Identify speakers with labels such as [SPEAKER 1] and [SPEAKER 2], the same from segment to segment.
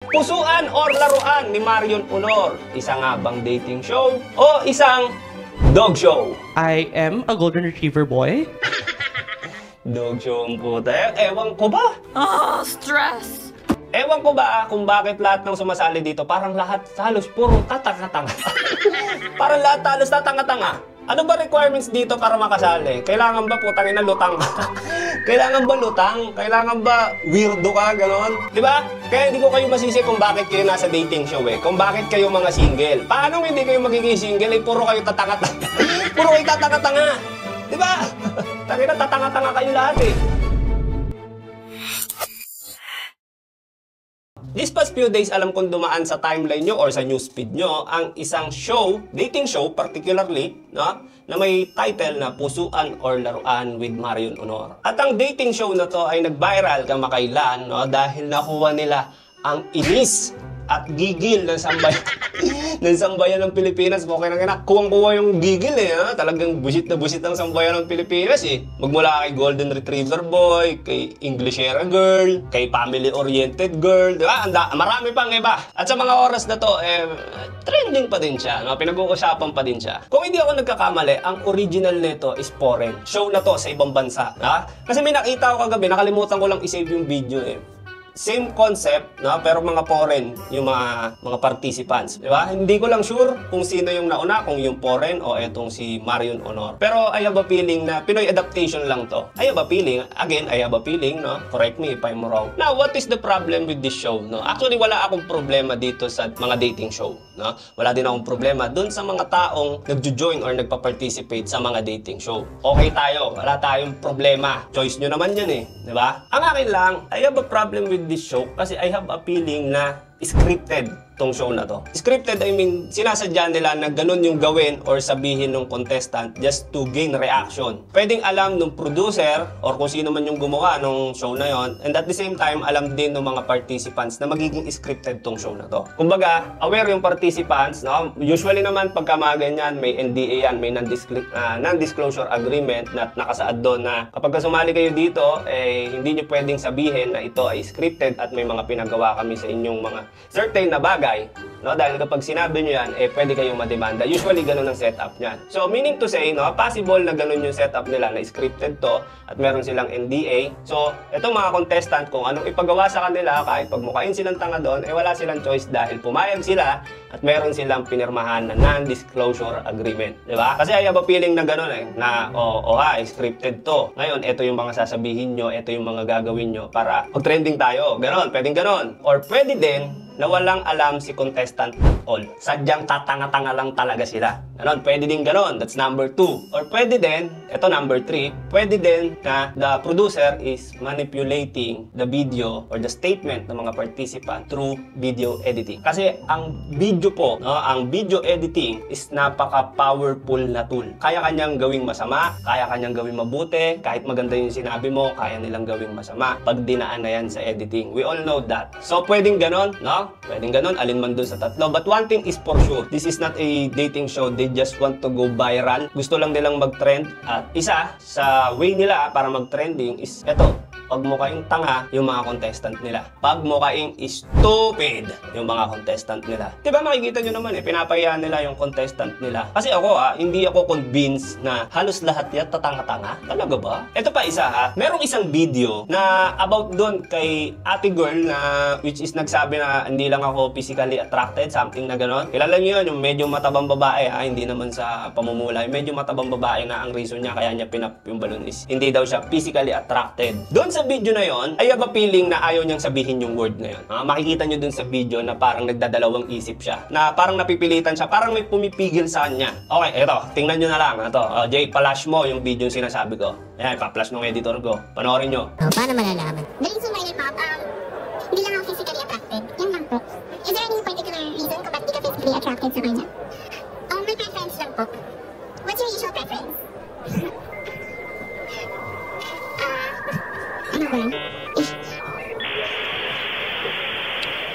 [SPEAKER 1] Pusuan or Laruan ni Marion Honor. Isa nga bang dating show o isang dog show?
[SPEAKER 2] I am a golden retriever boy.
[SPEAKER 1] Dog show ang puta. Ewan ko ba?
[SPEAKER 3] Stress.
[SPEAKER 1] Ewan ko ba kung bakit lahat ng sumasali dito parang lahat halos puro tatanga-tanga. Parang lahat halos tatanga-tanga. Ano ba requirements dito para makasali? Kailangan ba putangin na lutang? Kailangan ba lutang? Kailangan ba weirdo ka? Ganon? Diba? Kaya hindi ko kayo masisi kung bakit kayo nasa dating show eh. Kung bakit kayo mga single. Paano hindi kayo magiging single eh? Puro kayo tatanga-tanga. Puro kayo tatanga-tanga. Diba? Tangina, tatanga-tanga kayo lahat eh. These past few days, alam kong dumaan sa timeline nyo or sa newsfeed nyo ang isang show, dating show particularly, no, na may title na Pusuan or Laruan with Marion Honor. At ang dating show na to ay nag-viral kamakailan, no, dahil nakuha nila ang inis at gigil ng sambayan ng Pilipinas. Okay na kuwang-kuwa yung gigil eh. Ha? Talagang busit na busit ang sambayan ng Pilipinas eh. Magmula kay Golden Retriever Boy, kay Englishera Girl, kay Family Oriented Girl, di ba? Marami pang iba. At sa mga oras na to, trending pa din siya. No? Pinag-uusapan pa din siya. Kung hindi ako nagkakamali, ang original nito is foreign. Show na to sa ibang bansa. Ha? Kasi may nakita ko kagabi, nakalimutan ko lang i-save yung video eh. Same concept, no? Pero mga foreign yung mga participants, di ba? Hindi ko lang sure kung sino yung nauna, kung yung foreign o etong si Marion Honor. Pero I have a feeling na Pinoy adaptation lang to. I have a feeling, again, I have a feeling, no? Correct me if I'm wrong. Now, what is the problem with this show, no? Actually, wala akong problema dito sa mga dating show, no? Wala din akong problema dun sa mga taong nagjo-join or nagpa-participate sa mga dating show. Okay tayo, wala tayong problema. Choice nyo naman yan eh, di ba? Ang akin lang, I have a problem with this show kasi I have a feeling na scripted tong show na to. Scripted, I mean, sinasadya nila na ganun yung gawin or sabihin ng contestant just to gain reaction. Pwedeng alam ng producer or kung sino man yung gumawa ng show na yon, and at the same time, alam din ng mga participants na magiging scripted tong show na to. Kumbaga, aware yung participants, no? Usually naman pagka mga ganyan, may NDA yan, may non-disclosure agreement na nakasaad doon na kapag sumali kayo dito, hindi nyo pwedeng sabihin na ito ay scripted at may mga pinagawa kami sa inyong mga certain na bagay. No? Dahil kapag sinabi nyo yan, pwede kayong mademanda. Usually, ganun ang setup niyan. So, meaning to say, no, possible na ganun yung setup nila na scripted to at meron silang NDA. So, itong mga contestant, kung anong ipagawa sa kanila, kahit pagmukain silang tanga doon, wala silang choice dahil pumayag sila at meron silang pinirmahan na non-disclosure agreement. Diba? Kasi I have a feeling na ganun na, scripted to. Ngayon, ito yung mga sasabihin nyo, ito yung mga gagawin nyo para mag-trending tayo. Ganon, pwedeng ganon. Or pwede din na walang alam si contestant at all. Sadyang tatanga-tanga lang talaga sila. Ganon, pwede din ganon. That's number 2. Or pwede din, ito number 3, pwede din na the producer is manipulating the video or the statement ng mga participant through video editing. Kasi ang video po, no, ang video editing is napaka-powerful na tool. Kaya kanyang gawing masama, kaya kanyang gawing mabuti, kahit maganda yung sinabi mo, kaya nilang gawing masama pag dinaan na yan sa editing. We all know that. So, pwedeng ganon, no? Pwedeng ganon, alin man dun sa tatlo. But one thing is for sure, this is not a dating show. They just want to go viral. Gusto lang nilang mag-trend. At isa sa way nila para mag-trending is eto. Pag mukhang tanga yung mga contestant nila. Pag mukhang stupid yung mga contestant nila. Diba makikita nyo naman pinapayaan nila yung contestant nila. Kasi ako hindi ako convinced na halos lahat yan tatanga-tanga. Talaga ba? Ito pa isa merong isang video na about doon kay ate girl na which is nagsabi na hindi lang ako physically attracted, something na gano'n. Kilala nyo yun, yung medyo matabang babae hindi naman sa pamumula. Medyo matabang babae na ang reason niya kaya niya pinap yung balon is hindi daw siya physically attracted. Doon sa video na yon, I have a feeling na ayaw niyang sabihin yung word na yon. Makikita nyo dun sa video na parang nagdadalawang isip siya. Na parang napipilitan siya, parang may pumipigil sa kanya. Okay, eto, tingnan nyo na lang. Ito, Jay, flash mo yung video yung sinasabi ko. Ayan, pa-flash ng editor ko. Panoorin nyo.
[SPEAKER 4] Paano malalaman? The reason why pop, hindi lang ako physically attracted. Yan lang po. Is there any particular reason kung ba't di ka physically attracted sa kanya? My preference lang po. What's your usual preference? Ano ba?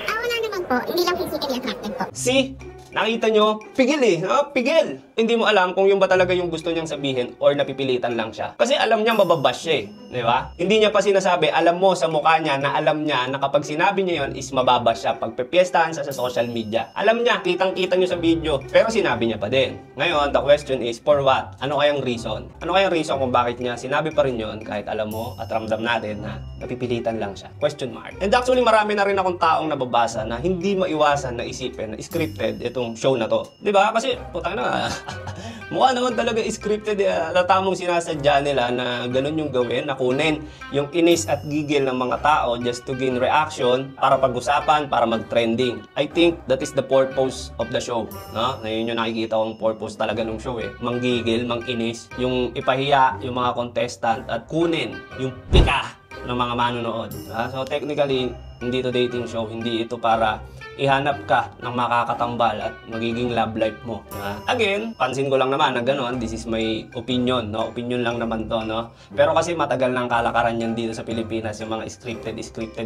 [SPEAKER 4] Wala naman po, hindi lang physically attracted po.
[SPEAKER 1] See? Nakita nyo? Pigil eh. No? Pigil. Hindi mo alam kung yung ba talaga yung gusto niyang sabihin or napipilitan lang siya. Kasi alam niya mababash siya eh. Di ba? Hindi niya pa sinasabi, alam mo sa mukha niya na alam niya na kapag sinabi niya yon is mababash siya pag pepiestahan sa social media. Alam niya, kitang-kita niyo sa video. Pero sinabi niya pa din. Ngayon, the question is, for what? Ano kayang reason? Ano kayang reason kung bakit niya sinabi pa rin yon kahit alam mo at ramdam natin na napipilitan lang siya? Question mark. And actually, marami na rin akong taong nababasa na hindi maiwasan na isipin na scripted itong show na to. 'Di ba? Kasi putang na mukha naman talaga scripted na tamang sinasadya nila na ganun yung gawin, na kunin yung inis at gigil ng mga tao just to gain reaction para pag-usapan, para mag-trending. I think that is the purpose of the show, no? Na yun yung nakikita kong purpose talaga ng show eh. Manggigil, manginis, yung ipahiya yung mga contestant at kunin yung pika ng mga manonood. So technically, hindi to dating show, hindi ito para ihanap ka ng makakatambal at magiging love life mo. Again, pansin ko lang naman na gano'n, this is my opinion, no? Opinion lang naman to, no? Pero kasi matagal ng kalakaran yan dito sa Pilipinas, yung mga scripted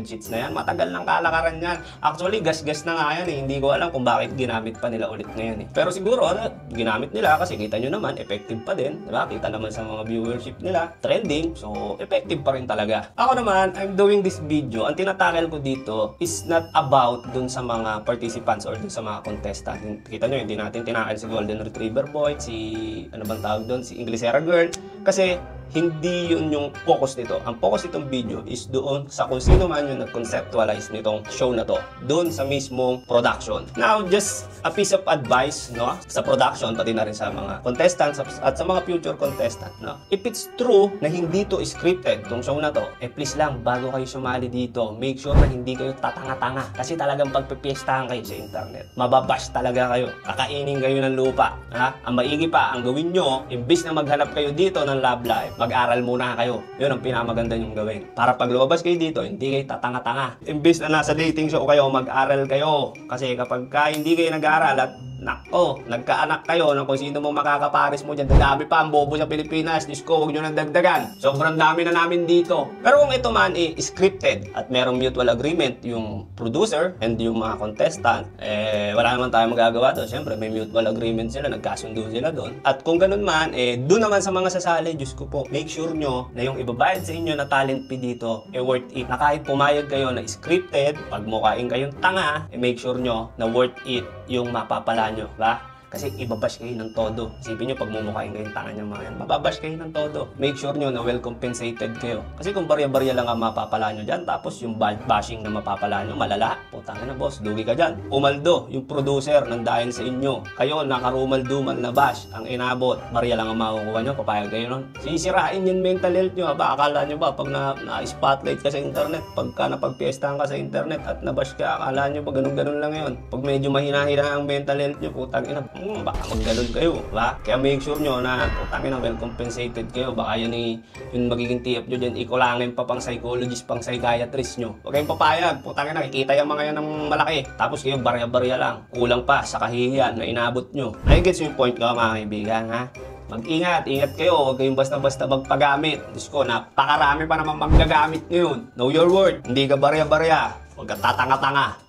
[SPEAKER 1] shits na yan. Matagal ng kalakaran yan. Actually, gas-gas na nga yan eh. Hindi ko alam kung bakit ginamit pa nila ulit ngayon eh. Pero siguro, ginamit nila kasi kita nyo naman, effective pa din. Diba? Kita naman sa mga viewership nila, trending. So, effective pa rin talaga. Ako naman, I'm doing this video. Ang tinatakel ko dito is not about dun sa mga participants or dun sa mga contestant. Kita nyo, hindi natin tinakil si Golden Retriever Boy, si ano bang tawag doon, si Inglesera Girl, kasi hindi yun yung focus nito. Ang focus nitong video is doon sa kung sino man yung nag-conceptualize nitong show na to. Doon sa mismong production. Now, just a piece of advice, no? Sa production, pati na rin sa mga contestants at sa mga future contestant, no? If it's true na hindi to scripted, tong show na to, please lang, bago kayo sumali dito, make sure na hindi kayo tatanga-tanga. Kasi talagang pagpipiestahan kayo sa internet. Mababash talaga kayo. Kakainin kayo ng lupa. Ha? Ang maigi pa, ang gawin nyo, imbis na maghanap kayo dito ng love life, mag-aral muna kayo. Yun ang pinamaganda yung gawin. Para pag lumabas kayo dito, hindi kayo tatanga-tanga. Imbis na nasa dating show kayo, mag-aral kayo. Kasi kapag hindi kayo nag-aral at nako, nagkaanak kayo ng kung sino mo makakapares mo dyan, dami pa ang bobo sa Pilipinas. Diyos ko, huwag nyo nang dagdagan. Sobrang dami na namin dito. Pero kung ito man scripted at merong mutual agreement yung producer and yung mga contestant, wala naman tayo magagawa doon. Siyempre, may mutual agreement sila, nagkasundo sila doon. At kung ganun man, doon naman sa mga sasali, Diyos ko po, make sure nyo na yung ibabayad sa inyo na talent fee dito, worth it. Na kahit pumayag kayo na scripted, pag mukhain kayong tanga, make sure nyo na worth it yung mapapala nyo, ba? Kasi ibabash kayo ng todo. Isipin nyo, pag mumukhain kayo yung tanga nyo mga yan, mababash kayo ng todo. Make sure nyo na well compensated kayo. Kasi kung barya-barya lang ang mapapala nyo dyan, tapos yung bashing na mapapala nyo, malala. Putang na boss, dugi ka dyan. Umaldo, yung producer, nang dahil sa inyo. Kayo, nakarumal-dumal na bash, ang inabot, barya lang ang makukuha nyo, papayag kayo nun. Sisirain yung mental health nyo, ba? Akala nyo ba, pag na-spotlight ka sa internet, pagka napagpiestahan ka sa internet at nabash ka, akala nyo ba, ganun-ganun lang yun. Pag medyo mahina-hina ang mental health nyo, putang ina, baka maggalon kayo, ba? Kaya make sure nyo na putangin na well compensated kayo. Baka yun yung magiging tip nyo dyan, ikulangin pa pang psychologist, pang psychiatrist nyo. Huwag kayong papayag, putangin na, kikita yung mga yan ng malaki. Tapos kayo barya-barya lang, kulang pa sa kahihiyan na inabot nyo. I get yung point ko mga kaibigan, ha? Mag-ingat, ingat kayo, huwag kayong basta-basta magpagamit. Diyos ko, napakarami pa naman magagamit ngayon. Know your worth, hindi ka barya-barya, huwag ka tatanga-tanga.